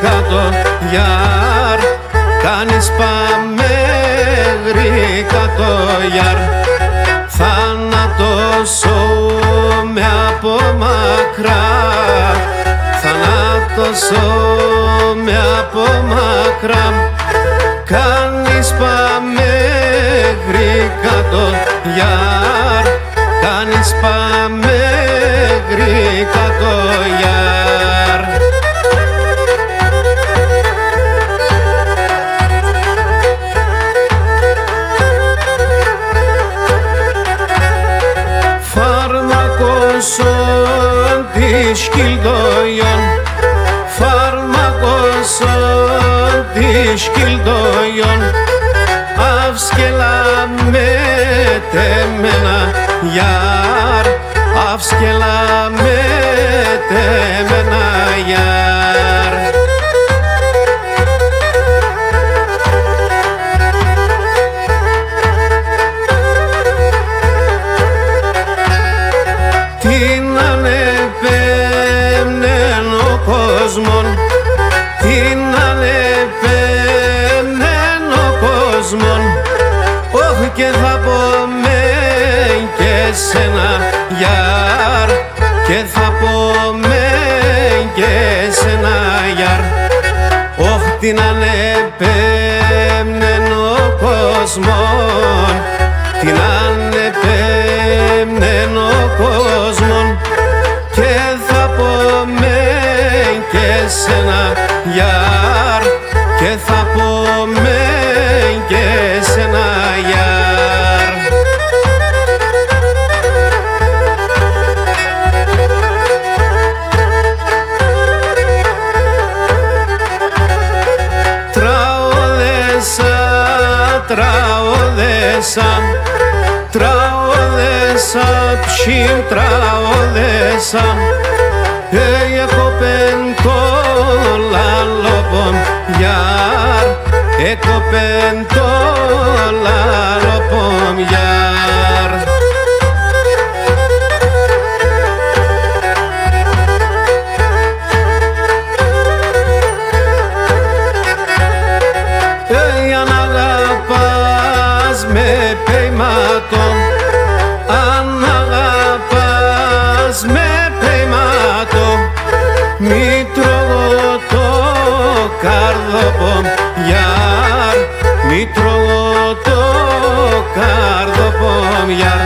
γρήκα το γιάρ, κάνεις πάμε γρήκα το γιάρ. Θάνατος με από μακρά, θάνατος με από μακρά. Κάνεις πάμε γρήκα το γιάρ, κάνεις πάμε γρήκα το γιάρ. Φάρμακοσον της κυλδόιον, φάρμακοσον της κυλδόιον. Αυσκελά με τεμένα γιάρ, αυσκελά με τεμένα γιάρ. Την ανεπέμνεν ο κόσμον, την ανεπέμνεν ο κόσμον. Όχι και θα πω μεν και σένα γιάρ, και θα πω μεν και σένα γιάρ. Όχι την ανεπέμνεν ο κόσμον, την ανεπέμνεν ο κόσμον. Και θα πω μεν και σένα γιάρ, και θα πω μεν και σένα γιάρ. Τραόδεσα, τραόδεσα, τραόδεσα, ψιμ τραόδεσα. Έκοπεν το λαλόπον γιάρ, έκοπεν το λαλόπον γιάρ. Αν αγαπάς με ποιηματον, αν αγαπάς με ποιηματον, μη τρώγω το καρδόπον γιάρ, μη τρώγω το καρδόπον γιάρ.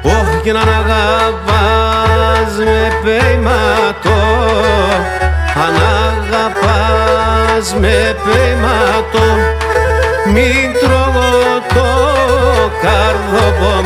Όχι κι να αγαπάς με ποιηματον, αν αγαπάς με ποιηματον, μη τρώγω το καρδόπον